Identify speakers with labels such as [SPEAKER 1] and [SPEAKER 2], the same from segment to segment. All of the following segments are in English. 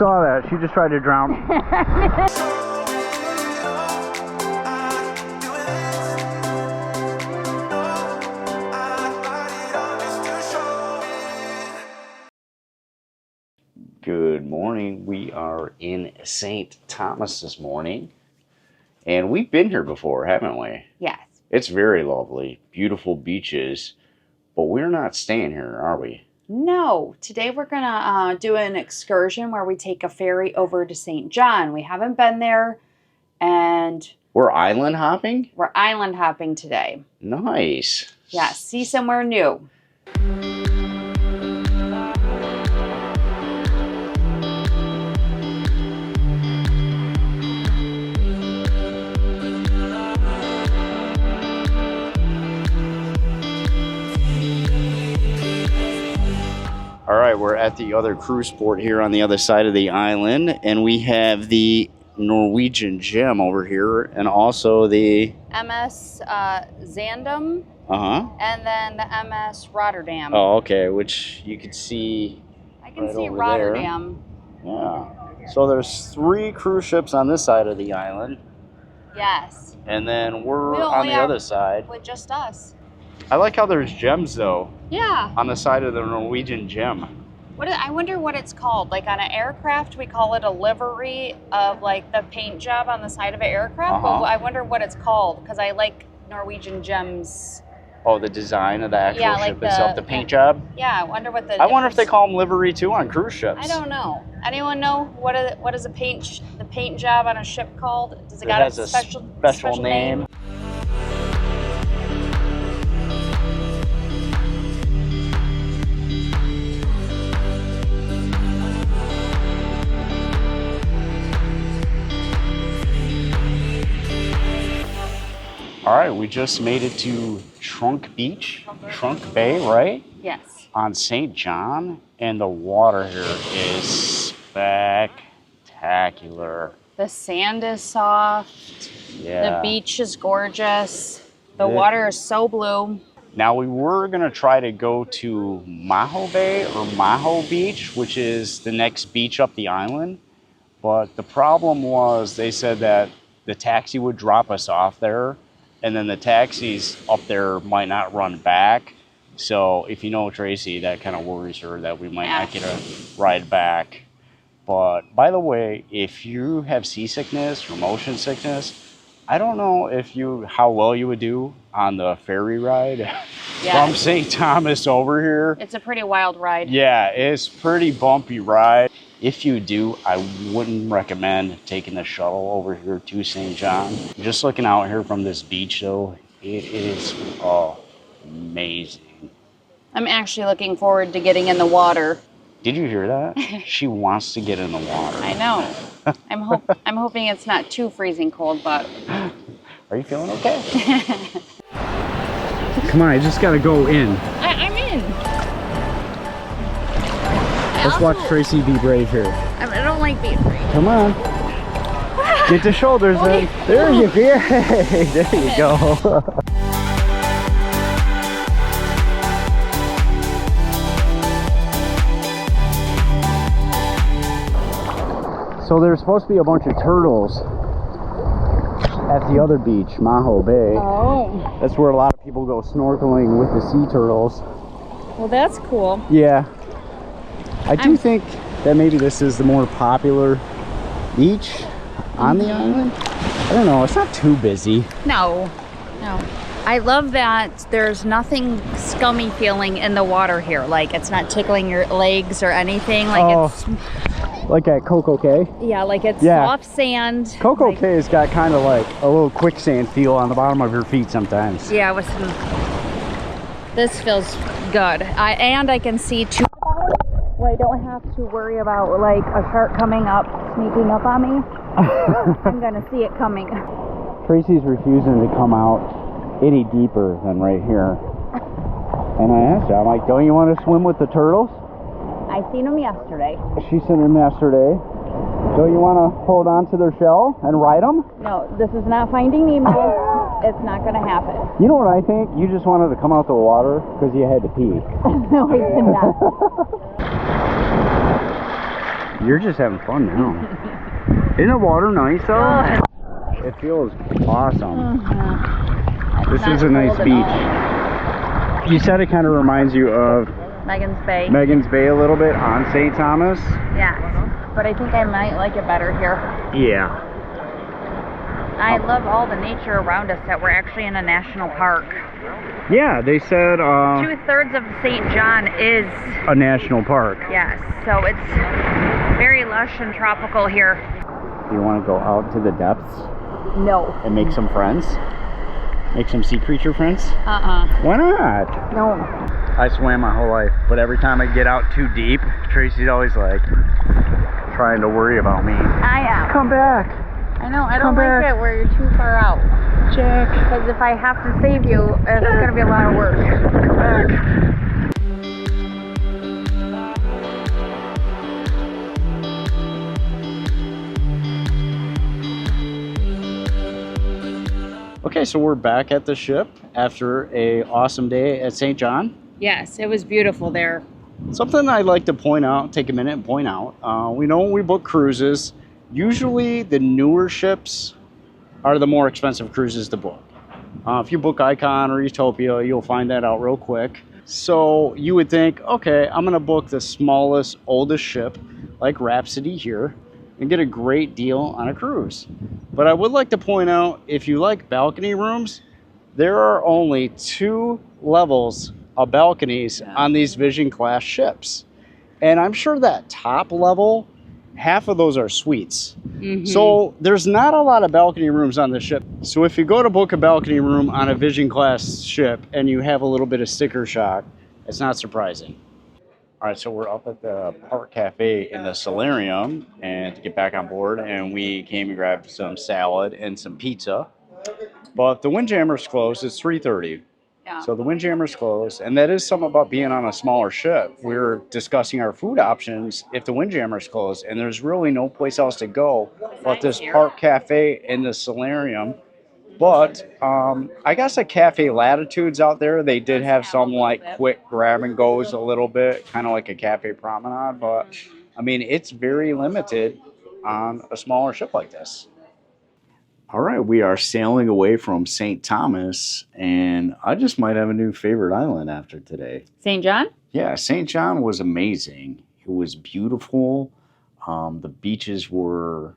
[SPEAKER 1] saw that. She just tried to drown. Good morning. We are in St. Thomas this morning. And we've been here before, haven't we?
[SPEAKER 2] Yes.
[SPEAKER 1] It's very lovely. Beautiful beaches. But we're not staying here, are we?
[SPEAKER 2] No. Today we're going to do an excursion where we take a ferry over to St. John. We haven't been there, and
[SPEAKER 1] We're island hopping?
[SPEAKER 2] we're island hopping today.
[SPEAKER 1] Nice.
[SPEAKER 2] Yeah, see somewhere new.
[SPEAKER 1] All right, we're at the other cruise port here on the other side of the island, and we have the Norwegian Gem over here, and also the
[SPEAKER 2] MS Zandam, and then the MS Rotterdam.
[SPEAKER 1] Oh, okay, which you can see.
[SPEAKER 2] I can
[SPEAKER 1] right
[SPEAKER 2] see
[SPEAKER 1] over
[SPEAKER 2] Rotterdam.
[SPEAKER 1] There. Yeah. So there's 3 cruise ships on this side of the island,
[SPEAKER 2] Yes.
[SPEAKER 1] and then we're
[SPEAKER 2] We
[SPEAKER 1] on
[SPEAKER 2] only
[SPEAKER 1] the
[SPEAKER 2] are
[SPEAKER 1] other side.
[SPEAKER 2] with just us.
[SPEAKER 1] I like how there's gems though
[SPEAKER 2] Yeah.
[SPEAKER 1] on the side of the Norwegian Gem.
[SPEAKER 2] I wonder what it's called. Like on an aircraft, we call it a livery of like the paint job on the side of an aircraft. But I wonder what it's called because I like Norwegian Gems.
[SPEAKER 1] Oh, the design of the actual
[SPEAKER 2] Yeah, like
[SPEAKER 1] ship itself, the paint job.
[SPEAKER 2] Yeah, I wonder what the.
[SPEAKER 1] I wonder if they call them livery too on cruise ships.
[SPEAKER 2] I don't know. Anyone know what is the paint job on a ship called? Does it got
[SPEAKER 1] has
[SPEAKER 2] a special
[SPEAKER 1] name. All right, we just made it to Trunk Beach, Trunk Bay, right?
[SPEAKER 2] Yes.
[SPEAKER 1] On St. John, and the water here is spectacular.
[SPEAKER 2] The sand is soft.
[SPEAKER 1] Yeah.
[SPEAKER 2] The beach is gorgeous. The water is so blue.
[SPEAKER 1] Now we were gonna try to go to Maho Bay or Maho Beach, which is the next beach up the island. But the problem was they said that the taxi would drop us off there, and then the taxis up there might not run back. So if you know Tracy, that kind of worries her that we might not get a ride back. But by the way, if you have seasickness or motion sickness, I don't know how well you would do on the ferry ride from St. Thomas over here.
[SPEAKER 2] It's a pretty wild ride.
[SPEAKER 1] Yeah, it's pretty bumpy ride. If you do, I wouldn't recommend taking the shuttle over here to St. John. Just looking out here from this beach though, it is amazing.
[SPEAKER 2] I'm actually looking forward to getting in the water.
[SPEAKER 1] Did you hear that? She wants to get in the water.
[SPEAKER 2] I know. I'm hoping it's not too freezing cold, but.
[SPEAKER 1] Are you feeling okay? Come on, I just gotta go in.
[SPEAKER 2] I'm in.
[SPEAKER 1] Let's watch Tracy be brave here.
[SPEAKER 2] I don't like being brave.
[SPEAKER 1] Come on. Get the shoulders in. There you go. There you go. So there's supposed to be a bunch of turtles at the other beach, Maho Bay.
[SPEAKER 2] Oh.
[SPEAKER 1] That's where a lot of people go snorkeling with the sea turtles.
[SPEAKER 2] Well, that's cool.
[SPEAKER 1] Yeah. I do think that maybe this is the more popular beach on the island. I don't know, it's not too busy.
[SPEAKER 2] No. I love that there's nothing scummy feeling in the water here. Like it's not tickling your legs or anything. Like it's
[SPEAKER 1] like at Coco Cay?
[SPEAKER 2] Yeah, like it's soft sand.
[SPEAKER 1] Coco Cay has got kind of like a little quicksand feel on the bottom of your feet sometimes.
[SPEAKER 2] Yeah, with some. This feels good. I can see too. Well, I don't have to worry about like a shark coming up, sneaking up on me. I'm gonna see it coming.
[SPEAKER 1] Tracy's refusing to come out any deeper than right here. And I asked her, I'm like, don't you want to swim with the turtles?
[SPEAKER 2] I seen them yesterday.
[SPEAKER 1] She seen them yesterday. Don't you want to hold on to their shell and ride them?
[SPEAKER 2] No, this is not Finding Nemo. It's not going to happen.
[SPEAKER 1] You know what I think? You just wanted to come out the water because you had to pee.
[SPEAKER 2] No, I did not.
[SPEAKER 1] You're just having fun now. Isn't the water nice though? It feels awesome. This is a nice beach. You said it kind of reminds you of
[SPEAKER 2] Megan's Bay.
[SPEAKER 1] Megan's Bay a little bit on St. Thomas.
[SPEAKER 2] Yes, but I think I might like it better here.
[SPEAKER 1] Yeah.
[SPEAKER 2] I love all the nature around us that we're actually in a national park.
[SPEAKER 1] Yeah, they said
[SPEAKER 2] 2/3 of St. John is
[SPEAKER 1] a national park.
[SPEAKER 2] yes, so it's very lush and tropical here.
[SPEAKER 1] You want to go out to the depths
[SPEAKER 2] No.
[SPEAKER 1] and make some friends? Make some sea creature friends? Why not?
[SPEAKER 2] No.
[SPEAKER 1] I swam my whole life, but every time I get out too deep, Tracy's always like trying to worry about me.
[SPEAKER 2] I am.
[SPEAKER 1] Come back.
[SPEAKER 2] I know, I
[SPEAKER 1] Come
[SPEAKER 2] don't like
[SPEAKER 1] back.
[SPEAKER 2] it where you're too far out.
[SPEAKER 1] Jack.
[SPEAKER 2] Because if I have to save you, it's going to be a lot of work.
[SPEAKER 1] Come back. Okay, so we're back at the ship after a awesome day at St. John.
[SPEAKER 2] Yes, it was beautiful there.
[SPEAKER 1] Something I'd like to point out, take a minute and point out, we know when we book cruises, usually the newer ships are the more expensive cruises to book. If you book Icon or Utopia, you'll find that out real quick. So you would think, okay, I'm going to book the smallest, oldest ship, like Rhapsody here, and get a great deal on a cruise. But I would like to point out, if you like balcony rooms, there are only 2 levels of balconies on these Vision class ships. And I'm sure that top level, half of those are suites. So there's not a lot of balcony rooms on the ship. So if you go to book a balcony room on a Vision class ship and you have a little bit of sticker shock, it's not surprising. All right, so we're up at the Park Cafe in the Solarium and to get back on board, and we came and grabbed some salad and some pizza. But the Windjammer's closed. It's 3:30.
[SPEAKER 2] Yeah.
[SPEAKER 1] So the Windjammer's closed, and that is something about being on a smaller ship. We're discussing our food options if the Windjammer's closed, and there's really no place else to go but this Park Cafe in the Solarium. But I guess at Cafe Latitudes out there, they did have some like quick grab and goes a little bit, kind of like a Cafe Promenade. But I mean, it's very limited on a smaller ship like this. All right, we are sailing away from St. Thomas, and I just might have a new favorite island after today.
[SPEAKER 2] St. John?
[SPEAKER 1] Yeah, St. John was amazing. It was beautiful. The beaches were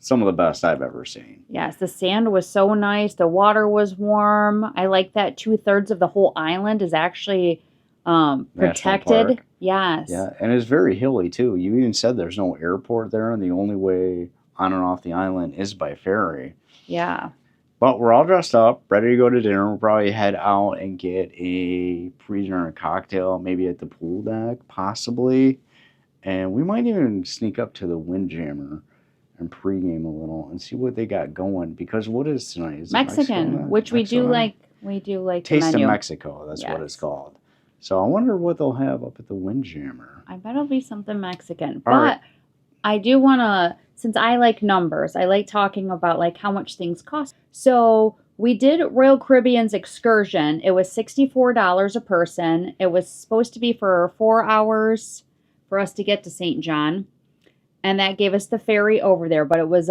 [SPEAKER 1] some of the best I've ever seen.
[SPEAKER 2] Yes, the sand was so nice. The water was warm. I like that 2/3 of the whole island is actually protected.
[SPEAKER 1] Park.
[SPEAKER 2] Yes.
[SPEAKER 1] Yeah, and it's very hilly too. You even said there's no airport there, and the only way on and off the island is by ferry.
[SPEAKER 2] Yeah.
[SPEAKER 1] But we're all dressed up, ready to go to dinner. We'll probably head out and get a pre-dinner cocktail, maybe at the pool deck, possibly. And we might even sneak up to the Windjammer and pregame a little and see what they got going. Because what is tonight? Is
[SPEAKER 2] Mexican, which we do like. We do like
[SPEAKER 1] Taste
[SPEAKER 2] the menu.
[SPEAKER 1] of Mexico. That's what it's called. So I wonder what they'll have up at the Windjammer.
[SPEAKER 2] I bet it'll be something Mexican.
[SPEAKER 1] All
[SPEAKER 2] but
[SPEAKER 1] right.
[SPEAKER 2] I do want to, since I like numbers, I like talking about like how much things cost. So we did Royal Caribbean's excursion. It was $64 a person. It was supposed to be for 4 hours for us to get to St. John. And that gave us the ferry over there. But it was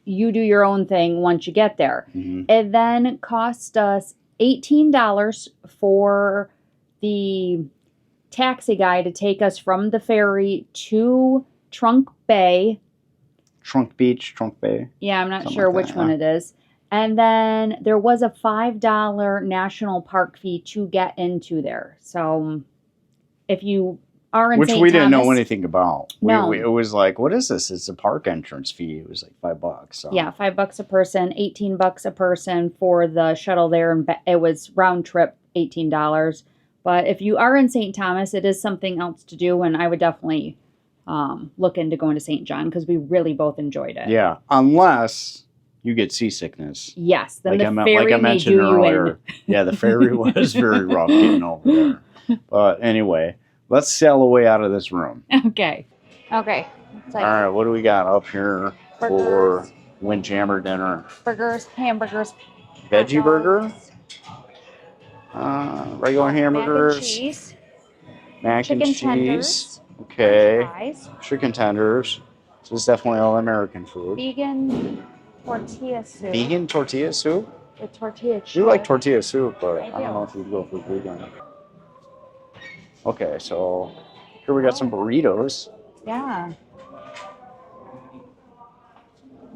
[SPEAKER 2] you do your own thing once you get there.
[SPEAKER 1] Mm-hmm.
[SPEAKER 2] It then cost us $18 for the taxi guy to take us from the ferry to Trunk Bay.
[SPEAKER 1] Trunk Beach, Trunk Bay.
[SPEAKER 2] Yeah, I'm not
[SPEAKER 1] Something
[SPEAKER 2] sure
[SPEAKER 1] like
[SPEAKER 2] which
[SPEAKER 1] that,
[SPEAKER 2] one it is. And then there was a $5 national park fee to get into there. So if you are in
[SPEAKER 1] Which
[SPEAKER 2] St.
[SPEAKER 1] we didn't know
[SPEAKER 2] Thomas-
[SPEAKER 1] anything about.
[SPEAKER 2] No.
[SPEAKER 1] It was like, what is this? It's a park entrance fee. It was like $5. So.
[SPEAKER 2] Yeah, $5 a person, $18 a person for the shuttle there. And it was round trip, $18. But if you are in St. Thomas, it is something else to do. And I would definitely look into going to St. John because we really both enjoyed it.
[SPEAKER 1] Yeah, unless you get seasickness.
[SPEAKER 2] Yes, then the
[SPEAKER 1] like
[SPEAKER 2] ferry
[SPEAKER 1] I
[SPEAKER 2] may
[SPEAKER 1] mentioned
[SPEAKER 2] do you
[SPEAKER 1] earlier.
[SPEAKER 2] in.
[SPEAKER 1] Yeah, the ferry was very rough getting over there. But anyway, let's sail away out of this room.
[SPEAKER 2] Okay. Okay. It's like
[SPEAKER 1] All right, what do we got up here for
[SPEAKER 2] Burgers.
[SPEAKER 1] Windjammer dinner?
[SPEAKER 2] burgers, hamburgers,
[SPEAKER 1] Veggie
[SPEAKER 2] hot
[SPEAKER 1] burger,
[SPEAKER 2] dogs,
[SPEAKER 1] regular hamburgers,
[SPEAKER 2] mac and cheese,
[SPEAKER 1] mac and
[SPEAKER 2] chicken
[SPEAKER 1] cheese.
[SPEAKER 2] tenders.
[SPEAKER 1] Okay.
[SPEAKER 2] Fries.
[SPEAKER 1] Chicken tenders. This is definitely all American food.
[SPEAKER 2] Vegan tortilla soup.
[SPEAKER 1] Vegan tortilla soup?
[SPEAKER 2] With tortilla chips.
[SPEAKER 1] You like tortilla soup, but
[SPEAKER 2] I
[SPEAKER 1] I don't
[SPEAKER 2] do.
[SPEAKER 1] know if you'd go for vegan. Okay, so here we got some burritos.
[SPEAKER 2] Yeah.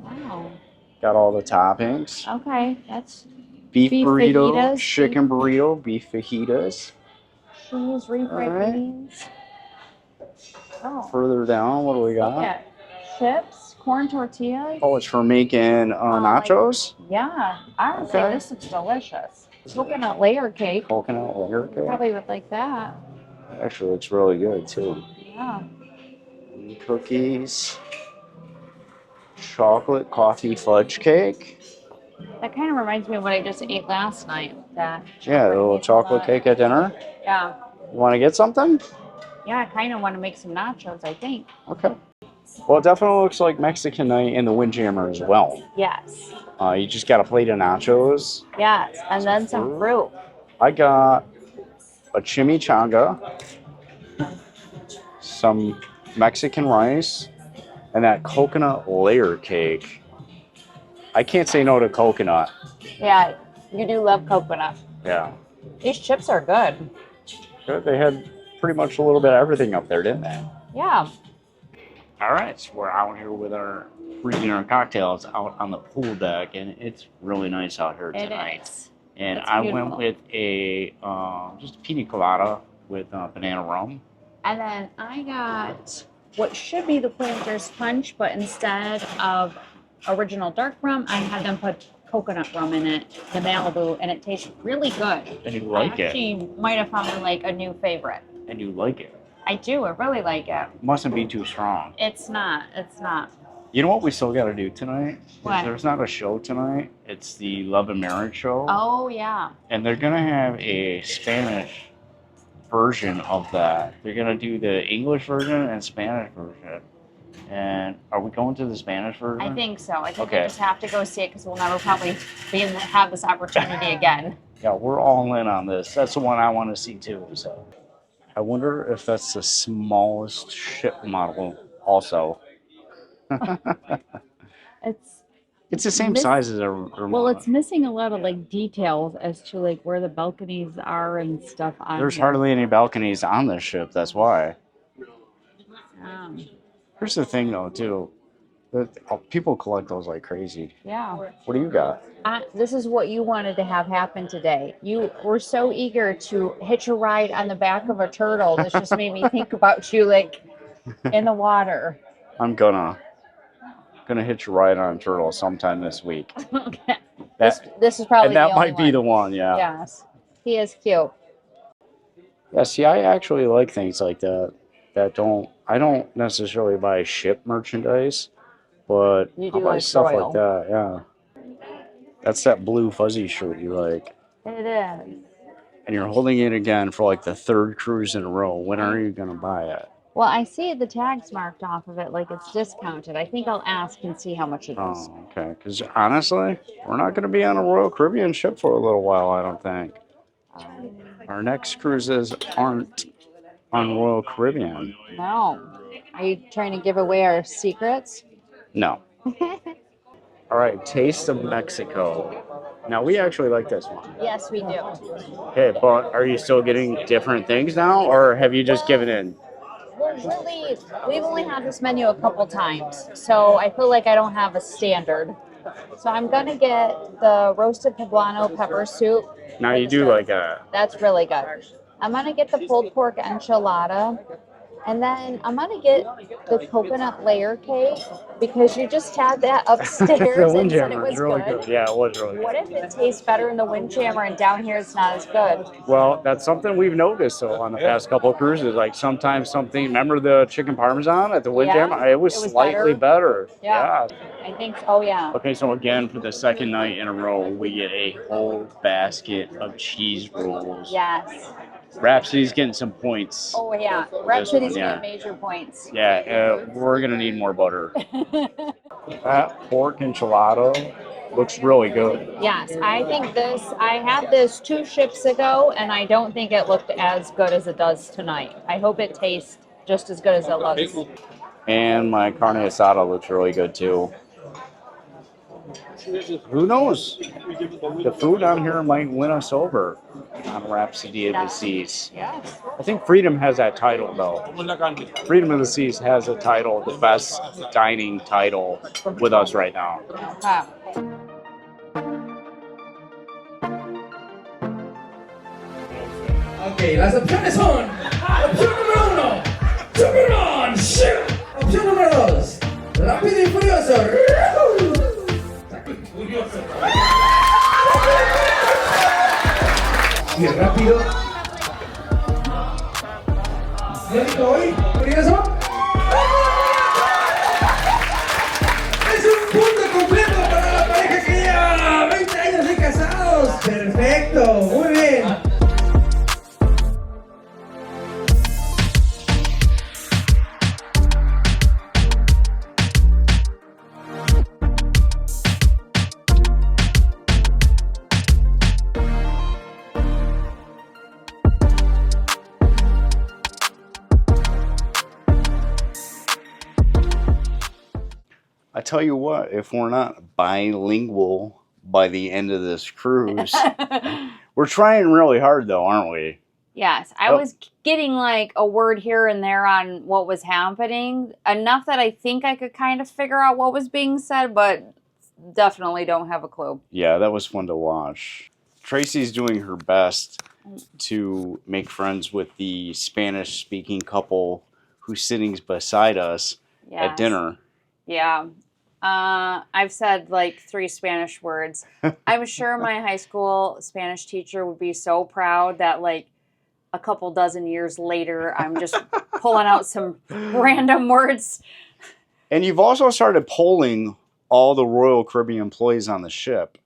[SPEAKER 2] Wow.
[SPEAKER 1] Got all the toppings.
[SPEAKER 2] Okay, that's
[SPEAKER 1] Beef burrito,
[SPEAKER 2] fajitas,
[SPEAKER 1] chicken burrito, beef fajitas.
[SPEAKER 2] cheese, refried
[SPEAKER 1] Alright.
[SPEAKER 2] beans. Oh,
[SPEAKER 1] Further down, what do we
[SPEAKER 2] look
[SPEAKER 1] got?
[SPEAKER 2] at chips, corn tortillas.
[SPEAKER 1] Oh, it's for making nachos?
[SPEAKER 2] Yeah, I would say
[SPEAKER 1] Okay.
[SPEAKER 2] this looks delicious. Coconut layer cake.
[SPEAKER 1] Coconut layer cake.
[SPEAKER 2] Probably would like that.
[SPEAKER 1] Actually looks really good too.
[SPEAKER 2] Yeah.
[SPEAKER 1] Cookies. Chocolate coffee fudge cake.
[SPEAKER 2] That kind of reminds me of what I just ate last night. That
[SPEAKER 1] Yeah, a little chocolate cake at dinner.
[SPEAKER 2] Yeah.
[SPEAKER 1] You want to get something?
[SPEAKER 2] Yeah, I kind of want to make some nachos, I think.
[SPEAKER 1] Okay. Well, it definitely looks like Mexican night in the Windjammer as well.
[SPEAKER 2] Yes.
[SPEAKER 1] You just got a plate of nachos.
[SPEAKER 2] Yes, and then some fruit.
[SPEAKER 1] I got a chimichanga, some Mexican rice, and that coconut layer cake. I can't say no to coconut.
[SPEAKER 2] Yeah, you do love coconut.
[SPEAKER 1] Yeah.
[SPEAKER 2] These chips are good.
[SPEAKER 1] Good. They had pretty much a little bit of everything up there, didn't they?
[SPEAKER 2] Yeah.
[SPEAKER 1] All right, so we're out here with our freezing our cocktails out on the pool deck, and it's really nice out here tonight.
[SPEAKER 2] It is.
[SPEAKER 1] And
[SPEAKER 2] It's
[SPEAKER 1] I
[SPEAKER 2] beautiful.
[SPEAKER 1] went with a just a pina colada with banana rum.
[SPEAKER 2] And then I got what should be the Planters Punch, but instead of original dark rum, I had them put coconut rum in it, the Malibu, and it tastes really good.
[SPEAKER 1] And you like
[SPEAKER 2] I
[SPEAKER 1] it.
[SPEAKER 2] actually might have found like a new favorite.
[SPEAKER 1] And you like it.
[SPEAKER 2] I do. I really like it.
[SPEAKER 1] Mustn't be too strong.
[SPEAKER 2] It's not. It's not.
[SPEAKER 1] You know what we still got to do tonight?
[SPEAKER 2] What?
[SPEAKER 1] There's not a show tonight. It's the Love and Marriage show.
[SPEAKER 2] Oh yeah.
[SPEAKER 1] And they're going to have a Spanish version of that. They're going to do the English version and Spanish version. And are we going to the Spanish version?
[SPEAKER 2] I think so. I think
[SPEAKER 1] Okay.
[SPEAKER 2] I just have to go see it because we'll never probably have this opportunity again.
[SPEAKER 1] Yeah, we're all in on this. That's the one I want to see too. So I wonder if that's the smallest ship model also. It's the same size as our
[SPEAKER 2] Well, it's missing a lot of like details as to like where the balconies are and stuff on
[SPEAKER 1] There's
[SPEAKER 2] here.
[SPEAKER 1] hardly any balconies on this ship. That's why.
[SPEAKER 2] Um,
[SPEAKER 1] Here's the thing, though, too. People collect those like crazy.
[SPEAKER 2] yeah.
[SPEAKER 1] What do you got?
[SPEAKER 2] This is what you wanted to have happen today. You were so eager to hitch a ride on the back of a turtle. This just made me think about you like in the water.
[SPEAKER 1] I'm gonna hitch a ride on a turtle sometime this week.
[SPEAKER 2] Okay.
[SPEAKER 1] That,
[SPEAKER 2] This is probably
[SPEAKER 1] and that
[SPEAKER 2] the
[SPEAKER 1] might
[SPEAKER 2] only
[SPEAKER 1] be the
[SPEAKER 2] one.
[SPEAKER 1] one, yeah.
[SPEAKER 2] Yes. He is cute.
[SPEAKER 1] Yeah, see, I actually like things like that. I don't necessarily buy ship merchandise, but
[SPEAKER 2] You
[SPEAKER 1] I
[SPEAKER 2] do
[SPEAKER 1] buy
[SPEAKER 2] like
[SPEAKER 1] stuff
[SPEAKER 2] Royal.
[SPEAKER 1] like that, yeah. That's that blue fuzzy shirt you like.
[SPEAKER 2] It is.
[SPEAKER 1] And you're holding it again for like the third cruise in a row. When are you gonna buy it?
[SPEAKER 2] Well, I see the tags marked off of it like it's discounted. I think I'll ask and see how much it is.
[SPEAKER 1] Oh, okay. Because honestly, we're not going to be on a Royal Caribbean ship for a little while, I don't think. Our next cruises aren't on Royal Caribbean.
[SPEAKER 2] No. Are you trying to give away our secrets?
[SPEAKER 1] No. All right, Taste of Mexico. Now, we actually like this one.
[SPEAKER 2] Yes, we do.
[SPEAKER 1] Okay, but are you still getting different things now, or have you just given in?
[SPEAKER 2] We've only had this menu a couple times, so I feel like I don't have a standard. So I'm gonna get the roasted poblano pepper soup.
[SPEAKER 1] Now, you do like that.
[SPEAKER 2] That's really good. I'm gonna get the pulled pork enchilada, and then I'm gonna get the coconut layer cake because you just had that upstairs
[SPEAKER 1] The
[SPEAKER 2] and said it
[SPEAKER 1] Windjammer
[SPEAKER 2] was
[SPEAKER 1] is really
[SPEAKER 2] good.
[SPEAKER 1] good. Yeah, it was really good.
[SPEAKER 2] What if it tastes better in the Windjammer and down here it's not as good?
[SPEAKER 1] Well, that's something we've noticed though on the past couple of cruises. Like sometimes remember the chicken parmesan at the Windjammer?
[SPEAKER 2] Yeah,
[SPEAKER 1] It was
[SPEAKER 2] it was
[SPEAKER 1] slightly better.
[SPEAKER 2] Yeah. I think. Oh yeah.
[SPEAKER 1] Okay, so again, for the second night in a row, we get a whole basket of cheese rolls.
[SPEAKER 2] Yes.
[SPEAKER 1] Rhapsody's getting some points.
[SPEAKER 2] Oh yeah. Rhapsody's
[SPEAKER 1] yeah.
[SPEAKER 2] getting major points.
[SPEAKER 1] Yeah, we're gonna need more butter. That pork enchilada looks really good.
[SPEAKER 2] Yes, I think I had this 2 ships ago, and I don't think it looked as good as it does tonight. I hope it tastes just as good as it looks.
[SPEAKER 1] And my carne asada looks really good too. Who knows? The food on here might win us over on Rhapsody of the Seas.
[SPEAKER 2] Yeah.
[SPEAKER 1] I think Freedom has that title though. Freedom of the Seas has a title, the best dining title with us right now.
[SPEAKER 3] Ok, las opciones son: opción número 1, Superman, opción número 2, Rápido y Furioso. Furioso. Y rápido. ¿Lógico hoy? ¿Furioso? Es un punto completo para la pareja que lleva 20 años de casados. Perfecto, muy bien.
[SPEAKER 1] I tell you what, if we're not bilingual by the end of this cruise, we're trying really hard though, aren't we?
[SPEAKER 2] Yes, I was getting like a word here and there on what was happening, enough that I think I could kind of figure out what was being said, but definitely don't have a clue.
[SPEAKER 1] Yeah, that was fun to watch. Tracy's doing her best to make friends with the Spanish-speaking couple who's sitting beside us at dinner.
[SPEAKER 2] Yeah. I've said like 3 Spanish words. I'm sure my high school Spanish teacher would be so proud that like a couple dozen years later, I'm just pulling out some random words.
[SPEAKER 1] And you've also started polling all the Royal Caribbean employees on the ship,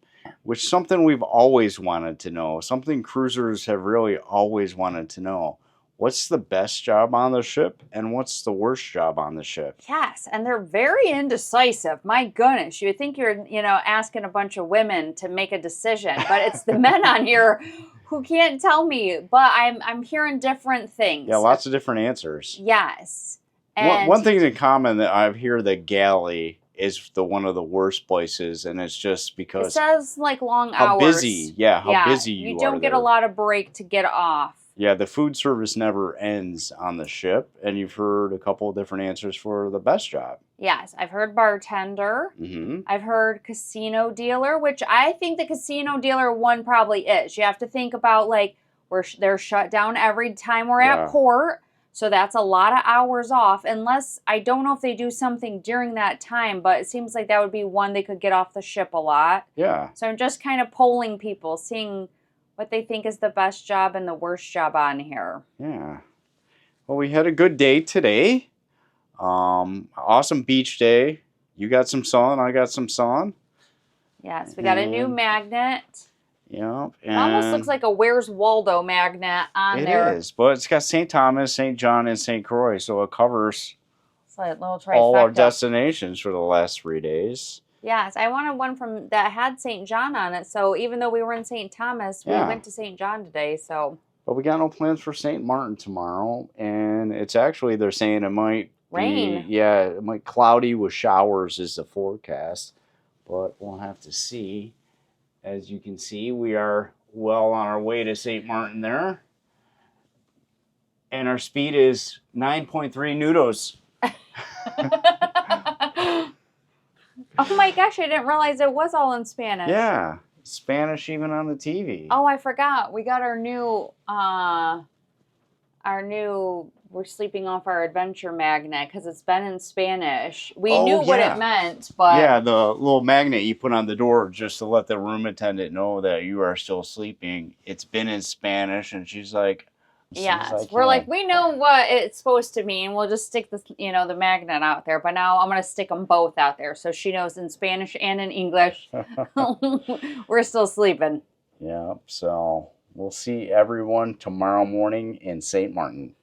[SPEAKER 1] which is something we've always wanted to know, something cruisers have really always wanted to know. What's the best job on the ship and what's the worst job on the ship?
[SPEAKER 2] Yes, and they're very indecisive. My goodness, you would think you're, asking a bunch of women to make a decision, but it's the men on here who can't tell me. But I'm hearing different things.
[SPEAKER 1] Yeah, lots of different answers.
[SPEAKER 2] Yes. And
[SPEAKER 1] One thing in common that I hear the galley is one of the worst places, and it's just because
[SPEAKER 2] it says like long
[SPEAKER 1] how
[SPEAKER 2] hours.
[SPEAKER 1] Busy. Yeah, how busy you are.
[SPEAKER 2] You don't get a lot of break to get off.
[SPEAKER 1] Yeah, the food service never ends on the ship, and you've heard a couple of different answers for the best job.
[SPEAKER 2] Yes, I've heard bartender.
[SPEAKER 1] Mm-hmm.
[SPEAKER 2] I've heard casino dealer, which I think the casino dealer one probably is. You have to think about like they're shut down every time we're at port, so that's a lot of hours off. Unless I don't know if they do something during that time, but it seems like that would be one they could get off the ship a lot.
[SPEAKER 1] Yeah.
[SPEAKER 2] So I'm just kind of polling people, seeing what they think is the best job and the worst job on here.
[SPEAKER 1] Yeah. Well, we had a good day today. Awesome beach day. You got some sun, I got some sun.
[SPEAKER 2] Yes, we got a new magnet.
[SPEAKER 1] Yeah.
[SPEAKER 2] It almost looks like a Where's Waldo magnet on there.
[SPEAKER 1] It is, but it's got St. Thomas, St. John, and St. Croix, so it covers
[SPEAKER 2] it's like a little trifecta.
[SPEAKER 1] All our destinations for the last 3 days.
[SPEAKER 2] Yes, I wanted one that had St. John on it. So even though we were in St. Thomas, we went to St. John today. So,
[SPEAKER 1] but we got no plans for St. Martin tomorrow, and it's actually they're saying it might
[SPEAKER 2] rain.
[SPEAKER 1] It might cloudy with showers is the forecast, but we'll have to see. As you can see, we are well on our way to St. Martin there, and our speed is 9.3 nudos.
[SPEAKER 2] Oh my gosh, I didn't realize it was all in Spanish.
[SPEAKER 1] Yeah, Spanish even on the TV.
[SPEAKER 2] Oh, I forgot. We got our new, we're sleeping off our adventure magnet because it's been in Spanish. We knew what it meant, but.
[SPEAKER 1] Yeah, the little magnet you put on the door just to let the room attendant know that you are still sleeping. It's been in Spanish, and she's like,
[SPEAKER 2] yes, we're like, we know what it's supposed to mean. We'll just stick the, the magnet out there. But now I'm going to stick them both out there so she knows in Spanish and in English. We're still sleeping.
[SPEAKER 1] Yeah, so we'll see everyone tomorrow morning in St. Martin.